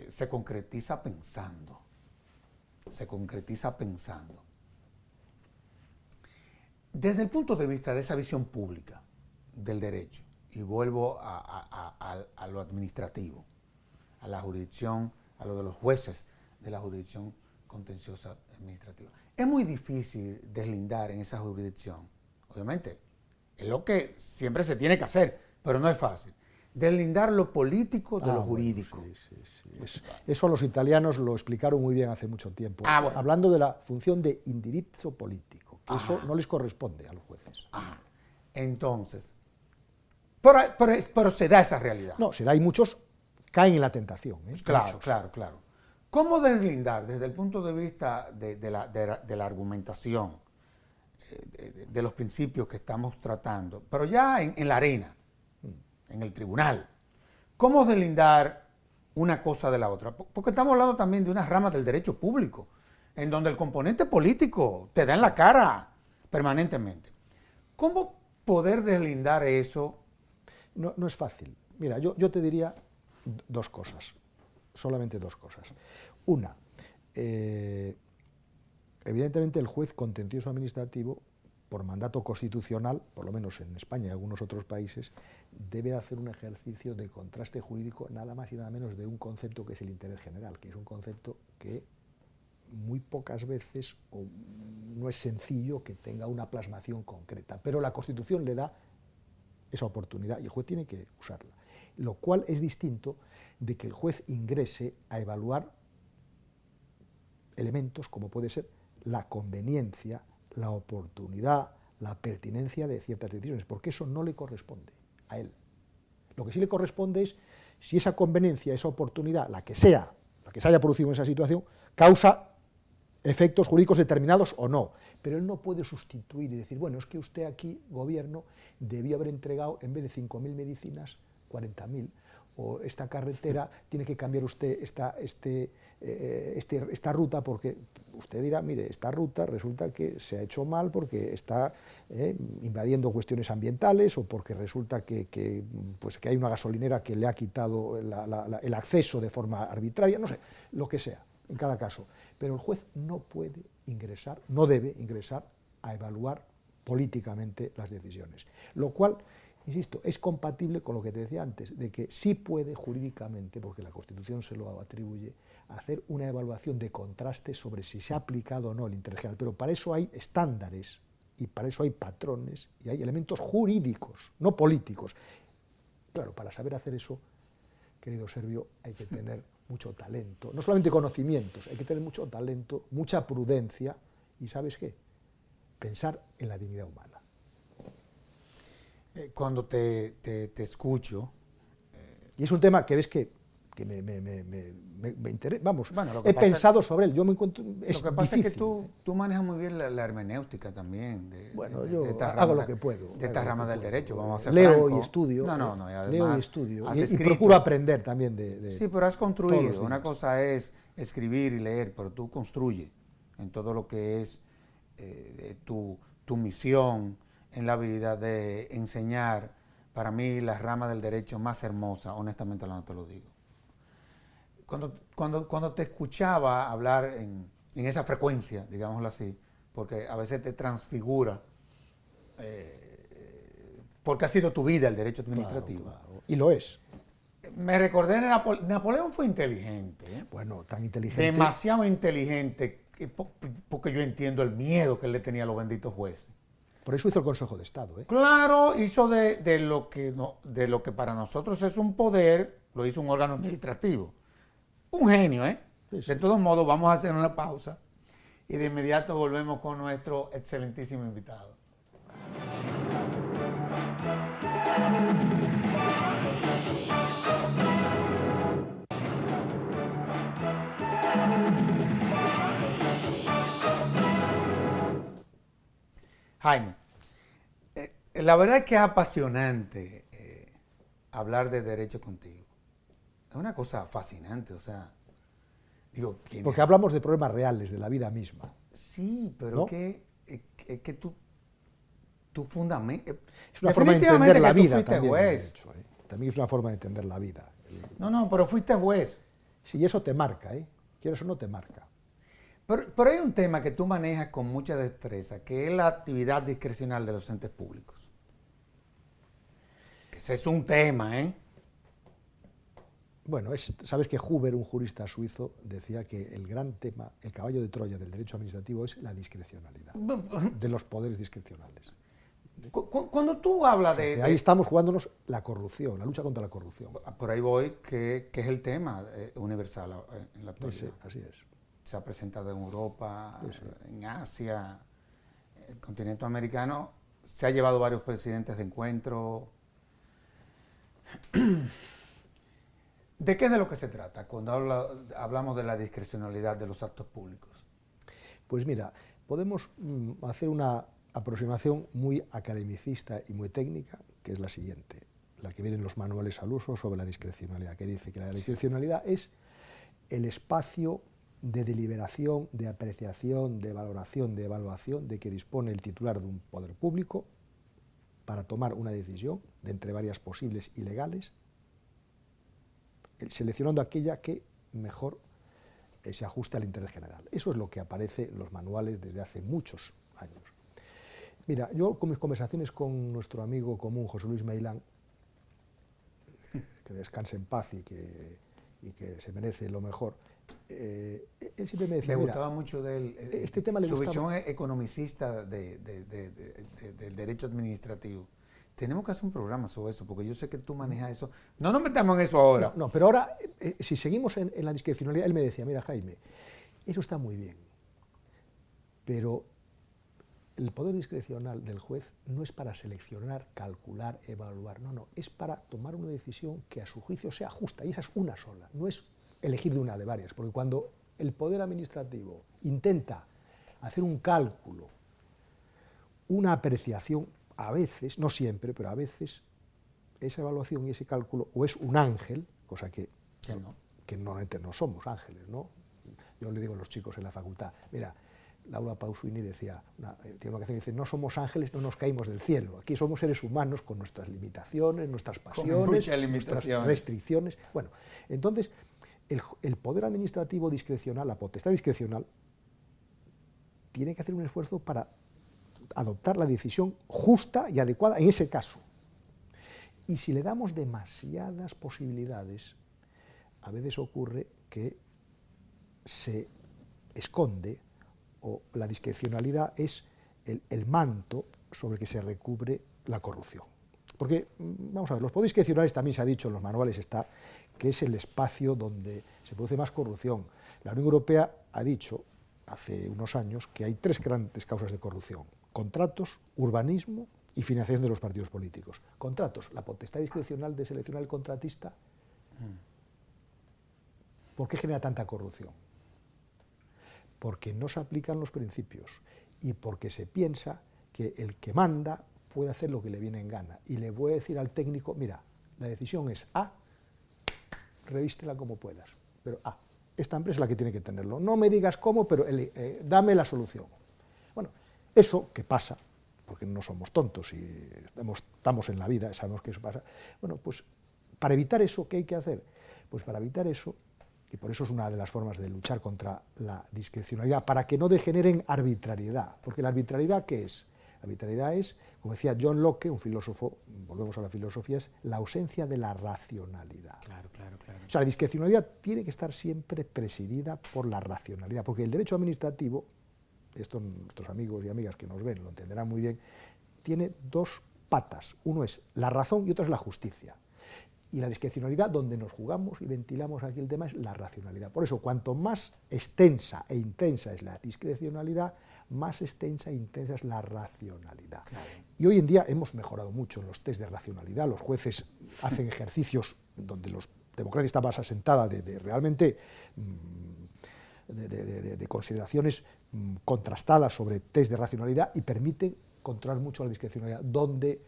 S1: se concretiza pensando. Desde el punto de vista de esa visión pública del derecho, y vuelvo a lo administrativo, a la jurisdicción, a lo de los jueces de la jurisdicción contenciosa administrativa, es muy difícil deslindar en esa jurisdicción. Obviamente, es lo que siempre se tiene que hacer, pero no es fácil. Deslindar lo político de lo jurídico.
S2: Sí. Eso los italianos lo explicaron muy bien hace mucho tiempo, hablando de la función de indirizzo político, que eso no les corresponde a los jueces.
S1: Entonces, pero se da esa realidad.
S2: No, se da y muchos caen en la tentación.
S1: Claro. ¿Cómo deslindar desde el punto de vista de la argumentación, de los principios que estamos tratando, pero ya en la arena, en el tribunal? ¿Cómo deslindar una cosa de la otra? Porque estamos hablando también de unas ramas del derecho público, en donde el componente político te da en la cara permanentemente. ¿Cómo poder deslindar eso?
S2: No es fácil. Mira, yo te diría dos cosas, solamente dos cosas. Una, evidentemente el juez contencioso administrativo por mandato constitucional, por lo menos en España y algunos otros países, debe hacer un ejercicio de contraste jurídico nada más y nada menos de un concepto que es el interés general, que es un concepto que muy pocas veces o no es sencillo que tenga una plasmación concreta, pero la Constitución le da esa oportunidad y el juez tiene que usarla, lo cual es distinto de que el juez ingrese a evaluar elementos como puede ser la conveniencia, la oportunidad, la pertinencia de ciertas decisiones, porque eso no le corresponde a él. Lo que sí le corresponde es si esa conveniencia, esa oportunidad, la que se haya producido en esa situación, causa efectos jurídicos determinados o no. Pero él no puede sustituir y decir, bueno, es que usted aquí, gobierno, debió haber entregado, en vez de 5.000 medicinas, 40.000, o esta carretera, tiene que cambiar usted esta ruta, porque usted dirá, mire, esta ruta resulta que se ha hecho mal porque está invadiendo cuestiones ambientales, o porque resulta que hay una gasolinera que le ha quitado el acceso de forma arbitraria, no sé, lo que sea, en cada caso. Pero el juez no puede ingresar, no debe ingresar a evaluar políticamente las decisiones, lo cual, insisto, es compatible con lo que te decía antes, de que sí puede jurídicamente, porque la Constitución se lo atribuye, hacer una evaluación de contraste sobre si se ha aplicado o no el interés general, pero para eso hay estándares, y para eso hay patrones, y hay elementos jurídicos, no políticos. Claro, para saber hacer eso, querido Servio, hay que tener mucho talento, no solamente conocimientos, hay que tener mucho talento, mucha prudencia, y ¿sabes qué? Pensar en la dignidad humana.
S1: Cuando te escucho...
S2: Y es un tema que ves que me interesa, vamos,
S1: bueno,
S2: he pensado sobre él, yo me encuentro, es
S1: lo que pasa
S2: difícil.
S1: es que tú manejas muy bien la hermenéutica también.
S2: Bueno, yo hago lo que puedo.
S1: De esta rama del derecho, vamos a ser
S2: Leo
S1: francos.
S2: y estudio.
S1: No, y además
S2: leo y estudio.
S1: has
S2: Y procuro aprender también de
S1: sí, pero has construido.
S2: todos
S1: Una cosa es escribir y leer, pero tú construyes en todo lo que es tu misión en la vida de enseñar. Para mí, la rama del derecho más hermosa, honestamente no te lo digo. Cuando te escuchaba hablar en esa frecuencia, digámoslo así, porque a veces te transfigura, porque ha sido tu vida el derecho administrativo.
S2: Claro. Y lo es.
S1: Me recordé de Napoleón fue inteligente.
S2: Bueno, tan inteligente.
S1: Demasiado inteligente, porque yo entiendo el miedo que él le tenía a los benditos jueces.
S2: Por eso hizo el Consejo de Estado.
S1: Claro, hizo de lo que para nosotros es un poder, lo hizo un órgano administrativo. Un genio, ¿eh?
S2: Sí, sí.
S1: De todos modos, vamos a hacer una pausa y de inmediato volvemos con nuestro excelentísimo invitado. Jaime, la verdad es que es apasionante hablar de derecho contigo. Es una cosa fascinante, o sea, digo,
S2: porque hablamos de problemas reales, de la vida misma.
S1: Sí, pero
S2: ¿no?
S1: que tú fundamentas.
S2: Es una forma de entender la vida también.
S1: Juez.
S2: También es una forma de entender la vida.
S1: No, pero fuiste juez.
S2: Sí, eso te marca, quieres o no te marca.
S1: Pero hay un tema que tú manejas con mucha destreza, que es la actividad discrecional de los entes públicos. Que ese es un tema, ¿eh?
S2: Bueno, sabes que Huber, un jurista suizo, decía que el gran tema, el caballo de Troya del derecho administrativo es la discrecionalidad, de los poderes discrecionales.
S1: Cuando tú hablas de
S2: ahí estamos jugándonos la corrupción, la lucha contra la corrupción.
S1: Por ahí voy, que es el tema universal en la actualidad.
S2: Sí, así es.
S1: Se ha presentado en Europa,
S2: sí.
S1: en Asia, el continente americano, se ha llevado varios presidentes de encuentro. ¿De qué es de lo que se trata cuando hablamos de la discrecionalidad de los actos públicos?
S2: Pues mira, podemos hacer una aproximación muy academicista y muy técnica, que es la siguiente, la que viene en los manuales al uso sobre la discrecionalidad, que dice que la discrecionalidad es el espacio de deliberación, de apreciación, de valoración, de evaluación de que dispone el titular de un poder público para tomar una decisión de entre varias posibles y legales, seleccionando aquella que mejor se ajuste al interés general. Eso es lo que aparece en los manuales desde hace muchos años. Mira, yo con mis conversaciones con nuestro amigo común, José Luis Meilán, que descanse en paz y que se merece lo mejor, él siempre me decía,
S1: Me
S2: mira,
S1: gustaba mucho de él,
S2: este tema le
S1: su
S2: gustaba.
S1: visión economicista del derecho administrativo. Tenemos que hacer un programa sobre eso, porque yo sé que tú manejas eso. No nos metamos en eso ahora.
S2: No, pero ahora, si seguimos en la discrecionalidad, él me decía, mira, Jaime, eso está muy bien, pero el poder discrecional del juez no es para seleccionar, calcular, evaluar, no, es para tomar una decisión que a su juicio sea justa, y esa es una sola, no es elegir de una de varias, porque cuando el poder administrativo intenta hacer un cálculo, una apreciación, a veces, no siempre, pero a veces, esa evaluación y ese cálculo o es un ángel, cosa que normalmente no somos ángeles, ¿no? Yo le digo a los chicos en la facultad, mira, Laura Pausini decía, tiene una canción que dice, no somos ángeles, no nos caímos del cielo, aquí somos seres humanos con nuestras limitaciones, nuestras pasiones, nuestras restricciones. Bueno, entonces, el poder administrativo discrecional, la potestad discrecional, tiene que hacer un esfuerzo para adoptar la decisión justa y adecuada en ese caso. Y si le damos demasiadas posibilidades, a veces ocurre que se esconde, o la discrecionalidad es el manto sobre el que se recubre la corrupción. Porque, vamos a ver, los poderes discrecionales también se ha dicho en los manuales, está que es el espacio donde se produce más corrupción. La Unión Europea ha dicho hace unos años que hay 3 grandes causas de corrupción: contratos, urbanismo y financiación de los partidos políticos. Contratos, la potestad discrecional de seleccionar el contratista. ¿Por qué genera tanta corrupción? Porque no se aplican los principios y porque se piensa que el que manda puede hacer lo que le viene en gana. Y le voy a decir al técnico, mira, la decisión es A, revístela como puedas, pero A, esta empresa es la que tiene que tenerlo. No me digas cómo, pero dame la solución. Bueno, eso que pasa, porque no somos tontos y estamos en la vida, sabemos que eso pasa. Bueno, pues para evitar eso, ¿qué hay que hacer? Pues para evitar eso, y por eso es una de las formas de luchar contra la discrecionalidad, para que no degeneren arbitrariedad. Porque la arbitrariedad, ¿qué es? La arbitrariedad es, como decía John Locke, un filósofo, volvemos a la filosofía, es la ausencia de la racionalidad.
S1: Claro.
S2: O sea, la discrecionalidad tiene que estar siempre presidida por la racionalidad, porque el derecho administrativo, esto nuestros amigos y amigas que nos ven lo entenderán muy bien, tiene 2 patas. Uno es la razón y otro es la justicia. Y la discrecionalidad, donde nos jugamos y ventilamos aquí el tema, es la racionalidad. Por eso, cuanto más extensa e intensa es la discrecionalidad, más extensa e intensa es la racionalidad. Claro. Y hoy en día hemos mejorado mucho en los test de racionalidad. Los jueces hacen ejercicios donde la democracia está más asentada realmente de consideraciones contrastadas sobre test de racionalidad y permiten controlar mucho la discrecionalidad. Donde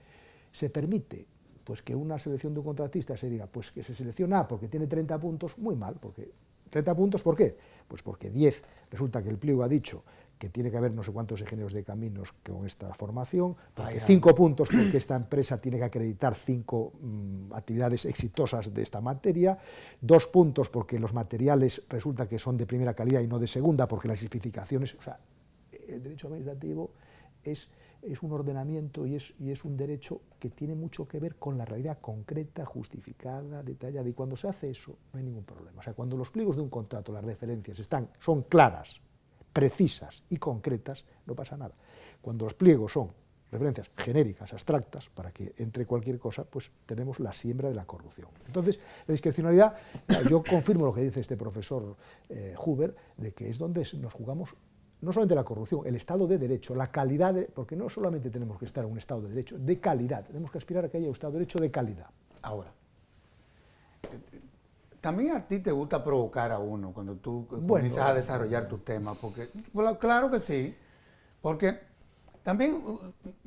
S2: se permite pues que una selección de un contratista se diga pues que se selecciona A porque tiene 30 puntos, muy mal, porque 30 puntos, ¿por qué? Pues porque 10, resulta que el pliego ha dicho que tiene que haber no sé cuántos ingenieros de caminos con esta formación, porque 5 puntos porque esta empresa tiene que acreditar 5 actividades exitosas de esta materia, 2 puntos porque los materiales resulta que son de primera calidad y no de segunda, porque las especificaciones, o sea, el derecho administrativo es un ordenamiento y es un derecho que tiene mucho que ver con la realidad concreta, justificada, detallada, y cuando se hace eso no hay ningún problema. O sea, cuando los pliegos de un contrato, las referencias son claras, precisas y concretas, no pasa nada. Cuando los pliegos son referencias genéricas, abstractas, para que entre cualquier cosa, pues tenemos la siembra de la corrupción. Entonces, la discrecionalidad, yo confirmo lo que dice este profesor Huber, de que es donde nos jugamos no solamente la corrupción, el Estado de Derecho, la calidad, porque no solamente tenemos que estar en un Estado de Derecho, de calidad, tenemos que aspirar a que haya un Estado de Derecho de calidad.
S1: Ahora, también a ti te gusta provocar a uno cuando tú comienzas a desarrollar tu tema, porque, bueno, claro que sí, porque también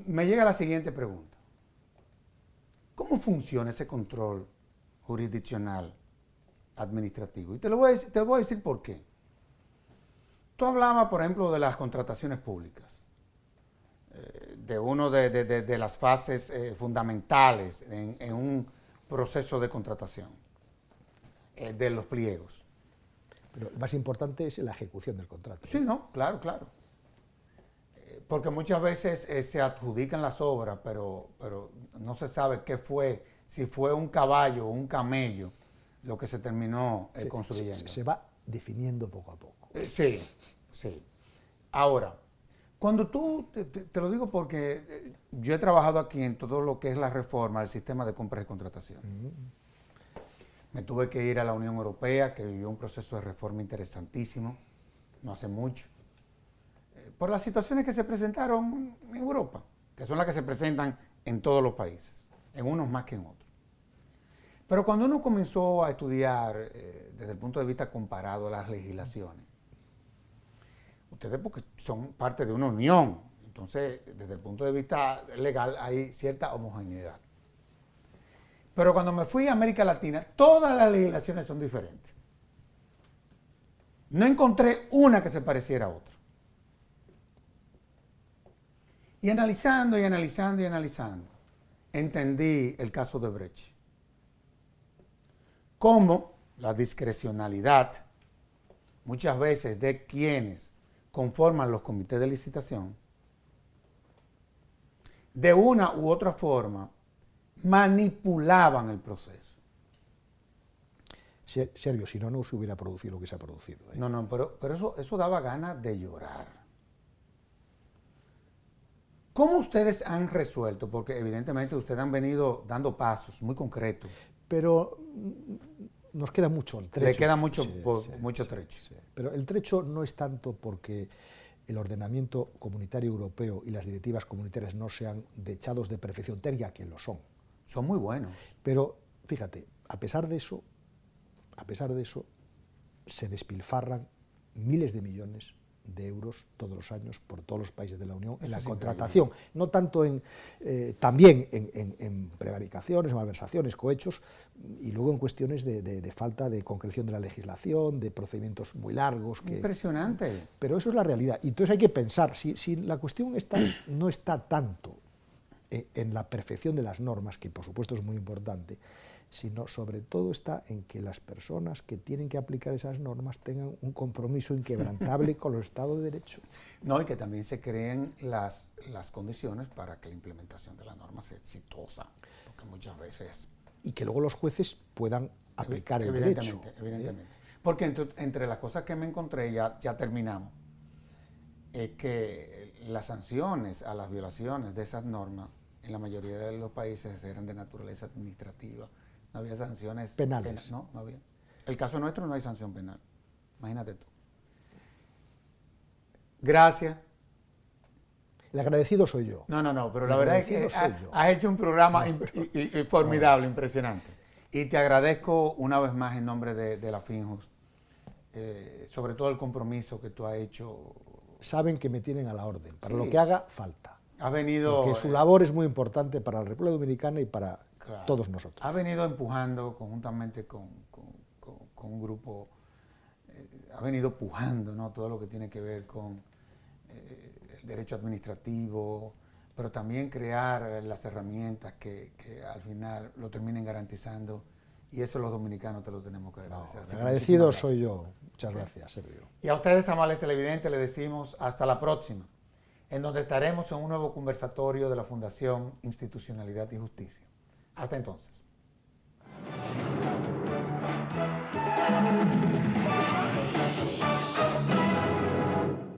S1: me llega la siguiente pregunta. ¿Cómo funciona ese control jurisdiccional administrativo? Y te voy a decir por qué. Tú hablabas, por ejemplo, de las contrataciones públicas, de una de las fases fundamentales en un proceso de contratación, de los pliegos.
S2: Pero lo más importante es la ejecución del contrato.
S1: Sí, no, claro. Porque muchas veces se adjudican las obras, pero no se sabe qué fue, si fue un caballo o un camello lo que se terminó construyendo.
S2: Se va definiendo poco a poco.
S1: Sí, sí. Ahora, cuando tú, te lo digo porque yo he trabajado aquí en todo lo que es la reforma del sistema de compras y contratación. Me tuve que ir a la Unión Europea, que vivió un proceso de reforma interesantísimo, no hace mucho, por las situaciones que se presentaron en Europa, que son las que se presentan en todos los países, en unos más que en otros. Pero cuando uno comenzó a estudiar desde el punto de vista comparado las legislaciones, ustedes porque son parte de una unión, entonces desde el punto de vista legal hay cierta homogeneidad. Pero cuando me fui a América Latina, todas las legislaciones son diferentes. No encontré una que se pareciera a otra. Y analizando y analizando y analizando, entendí el caso de Brecht. Cómo la discrecionalidad, muchas veces de quienes conforman los comités de licitación, de una u otra forma, manipulaban el proceso.
S2: Sergio, si no, no se hubiera producido lo que se ha producido.
S1: No, pero eso daba ganas de llorar. ¿Cómo ustedes han resuelto? Porque evidentemente ustedes han venido dando pasos muy concretos.
S2: Pero nos queda mucho el trecho.
S1: Le queda mucho trecho.
S2: Sí. Pero el trecho no es tanto porque el ordenamiento comunitario europeo y las directivas comunitarias no sean dechados de perfección técnica, que lo son.
S1: Son muy buenos.
S2: Pero, fíjate, a pesar de eso, se despilfarran miles de millones de euros todos los años por todos los países de la Unión en la contratación, no tanto también en prevaricaciones, malversaciones, cohechos, y luego en cuestiones de falta de concreción de la legislación, de procedimientos muy largos.
S1: Impresionante.
S2: Pero eso es la realidad. Y entonces hay que pensar, si la cuestión no está tanto en la perfección de las normas, que por supuesto es muy importante, sino sobre todo está en que las personas que tienen que aplicar esas normas tengan un compromiso inquebrantable con el Estado de Derecho.
S1: No, y que también se creen las condiciones para que la implementación de la norma sea exitosa, porque muchas veces...
S2: Y que luego los jueces puedan aplicar el derecho.
S1: Evidentemente. Porque entre las cosas que me encontré, ya terminamos, es que las sanciones a las violaciones de esas normas en la mayoría de los países eran de naturaleza administrativa. No había sanciones
S2: penales.
S1: No había. El caso nuestro no hay sanción penal. Imagínate tú. Gracias.
S2: El agradecido soy yo.
S1: No, pero la verdad es que has hecho un programa formidable, impresionante. Y te agradezco una vez más en nombre de la Finjus, sobre todo el compromiso que tú has hecho.
S2: Saben que me tienen a la orden. Para lo que haga, falta.
S1: Has venido...
S2: Porque su labor es muy importante para la República Dominicana y para todos nosotros.
S1: Ha venido empujando conjuntamente con un grupo, ha venido pujando, ¿no? Todo lo que tiene que ver con el derecho administrativo, pero también crear las herramientas que al final lo terminen garantizando, y eso los dominicanos te lo tenemos que agradecer.
S2: Agradecido soy yo. Muchas gracias, Sergio.
S1: Y a ustedes, amables televidentes, les decimos hasta la próxima, en donde estaremos en un nuevo conversatorio de la Fundación Institucionalidad y Justicia. Hasta entonces.